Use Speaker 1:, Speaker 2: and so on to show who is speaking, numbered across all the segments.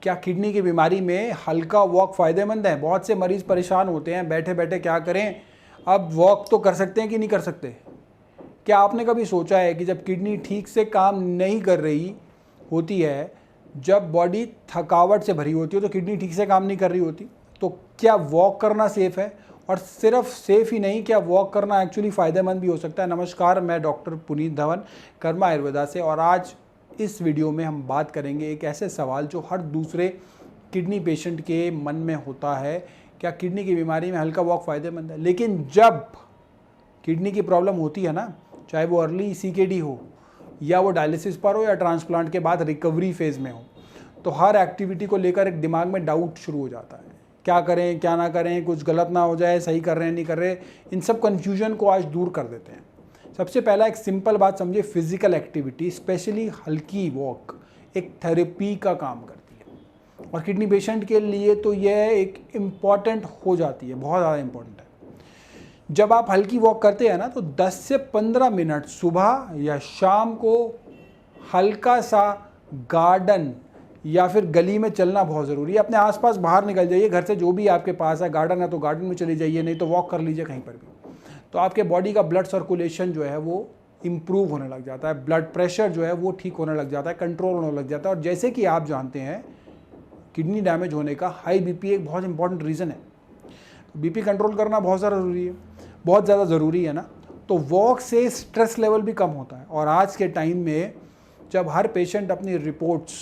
Speaker 1: क्या किडनी की बीमारी में हल्का वॉक फ़ायदेमंद है? बहुत से मरीज़ परेशान होते हैं, बैठे बैठे क्या करें, अब वॉक तो कर सकते हैं कि नहीं कर सकते। क्या आपने कभी सोचा है कि जब किडनी ठीक से काम नहीं कर रही होती है, जब बॉडी थकावट से भरी होती है, तो किडनी ठीक से काम नहीं कर रही होती, तो क्या वॉक करना सेफ़ है? और सिर्फ सेफ़ ही नहीं, क्या वॉक करना एक्चुअली फ़ायदेमंद भी हो सकता है? नमस्कार, मैं डॉक्टर पुनीत धवन, कर्मा आयुर्वेदा से, और आज इस वीडियो में हम बात करेंगे एक ऐसे सवाल जो हर दूसरे किडनी पेशेंट के मन में होता है, क्या किडनी की बीमारी में हल्का वॉक फ़ायदेमंद है? लेकिन जब किडनी की प्रॉब्लम होती है ना, चाहे वो अर्ली सीकेडी हो या वो डायलिसिस पर हो या ट्रांसप्लांट के बाद रिकवरी फेज़ में हो, तो हर एक्टिविटी को लेकर एक दिमाग में डाउट शुरू हो जाता है। क्या करें, क्या ना करें, कुछ गलत ना हो जाए, सही कर रहे हैं, नहीं कर रहे। इन सब कन्फ्यूजन को आज दूर कर देते हैं। सबसे पहला एक सिंपल बात समझिए, फिजिकल एक्टिविटी, स्पेशली हल्की वॉक, एक थेरेपी का काम करती है, और किडनी पेशेंट के लिए तो यह एक इम्पॉर्टेंट हो जाती है, बहुत ज़्यादा इम्पॉर्टेंट है। जब आप हल्की वॉक करते हैं ना, तो 10 से 15 मिनट सुबह या शाम को हल्का सा गार्डन या फिर गली में चलना बहुत ज़रूरी है। अपने आसपास बाहर निकल जाइए, घर से जो भी आपके पास है, गार्डन है तो गार्डन में चली जाइए, नहीं तो वॉक कर लीजिए कहीं पर भी। तो आपके बॉडी का ब्लड सर्कुलेशन जो है वो इम्प्रूव होने लग जाता है, ब्लड प्रेशर जो है वो ठीक होने लग जाता है, कंट्रोल होने लग जाता है। और जैसे कि आप जानते हैं, किडनी डैमेज होने का हाई बीपी एक बहुत इंपॉर्टेंट रीज़न है। बीपी कंट्रोल करना बहुत ज़्यादा ज़रूरी है ना। तो वॉक से स्ट्रेस लेवल भी कम होता है। और आज के टाइम में जब हर पेशेंट अपनी रिपोर्ट्स,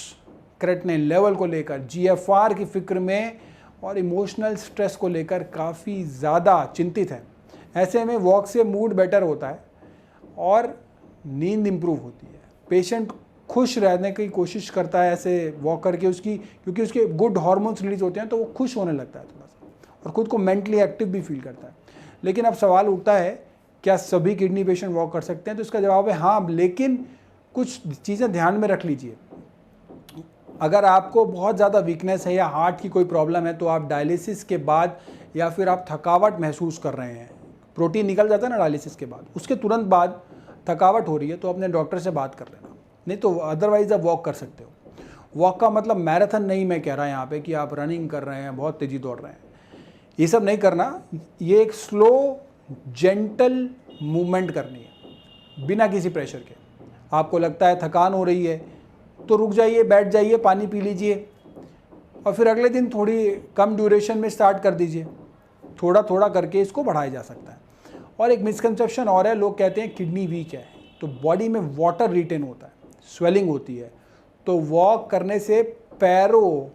Speaker 1: क्रेटिनिन लेवल को लेकर, जीएफआर की फिक्र में और इमोशनल स्ट्रेस को लेकर काफ़ी ज़्यादा चिंतित है, ऐसे में वॉक से मूड बेटर होता है और नींद इम्प्रूव होती है। पेशेंट खुश रहने की कोशिश करता है ऐसे वॉक करके, क्योंकि उसके गुड हार्मोन्स रिलीज होते हैं, तो वो खुश होने लगता है थोड़ा सा, और खुद को मेंटली एक्टिव भी फील करता है। लेकिन अब सवाल उठता है, क्या सभी किडनी पेशेंट वॉक कर सकते हैं? तो इसका जवाब है हाँ, लेकिन कुछ चीज़ें ध्यान में रख लीजिए। अगर आपको बहुत ज़्यादा वीकनेस है या हार्ट की कोई प्रॉब्लम है, तो आप डायलिसिस के बाद या फिर आप थकावट महसूस कर रहे हैं, प्रोटीन निकल जाता है ना डायलिसिस के बाद, उसके तुरंत बाद थकावट हो रही है, तो अपने डॉक्टर से बात कर लेना। नहीं तो अदरवाइज़ आप वॉक कर सकते हो। वॉक का मतलब मैराथन नहीं मैं कह रहा यहाँ पे कि आप रनिंग कर रहे हैं, बहुत तेज़ी दौड़ रहे हैं, ये सब नहीं करना। ये एक स्लो जेंटल मूवमेंट करनी है, बिना किसी प्रेशर के। आपको लगता है थकान हो रही है तो रुक जाइए, बैठ जाइए, पानी पी लीजिए, और फिर अगले दिन थोड़ी कम ड्यूरेशन में स्टार्ट कर दीजिए। थोड़ा थोड़ा करके इसको बढ़ाया जा सकता है। और एक मिसकंसेप्शन और है, लोग कहते हैं किडनी वीक है, तो बॉडी में वाटर रिटेन होता है, स्वेलिंग होती है, तो वॉक करने से पैरों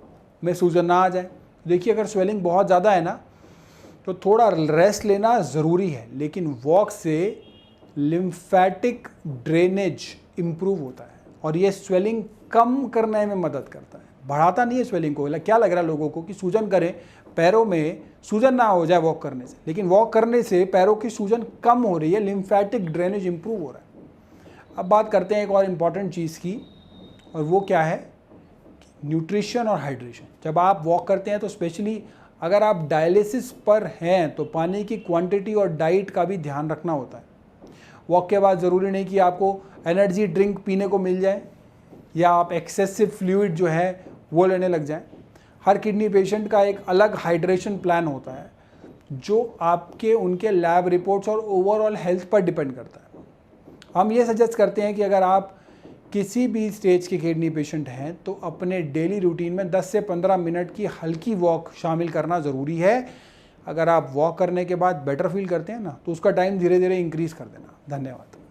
Speaker 1: में सूजन ना आ जाए। देखिए, अगर स्वेलिंग बहुत ज़्यादा है ना, तो थोड़ा रेस्ट लेना ज़रूरी है, लेकिन वॉक से लिम्फेटिक ड्रेनेज इम्प्रूव होता है, और ये स्वेलिंग कम करने में मदद करता है, बढ़ाता नहीं है स्वेलिंग को। क्या लग रहा है लोगों को कि सूजन करें, पैरों में सूजन ना हो जाए वॉक करने से, लेकिन वॉक करने से पैरों की सूजन कम हो रही है, लिम्फेटिक ड्रेनेज इम्प्रूव हो रहा है। अब बात करते हैं एक और इम्पॉर्टेंट चीज़ की, और वो क्या है? न्यूट्रिशन और हाइड्रेशन। जब आप वॉक करते हैं, तो स्पेशली अगर आप डायलिसिस पर हैं, तो पानी की क्वांटिटी और डाइट का भी ध्यान रखना होता है। वॉक के बाद ज़रूरी नहीं कि आपको एनर्जी ड्रिंक पीने को मिल जाए या आप एक्सेसिव फ्लूइड जो है वो लेने लग जाएं। हर किडनी पेशेंट का एक अलग हाइड्रेशन प्लान होता है, जो आपके उनके लैब रिपोर्ट्स और ओवरऑल हेल्थ पर डिपेंड करता है। हम ये सजेस्ट करते हैं कि अगर आप किसी भी स्टेज के किडनी पेशेंट हैं, तो अपने डेली रूटीन में 10 से 15 मिनट की हल्की वॉक शामिल करना ज़रूरी है। अगर आप वॉक करने के बाद बेटर फील करते हैं ना, तो उसका टाइम धीरे धीरे इंक्रीज़ कर देना। धन्यवाद।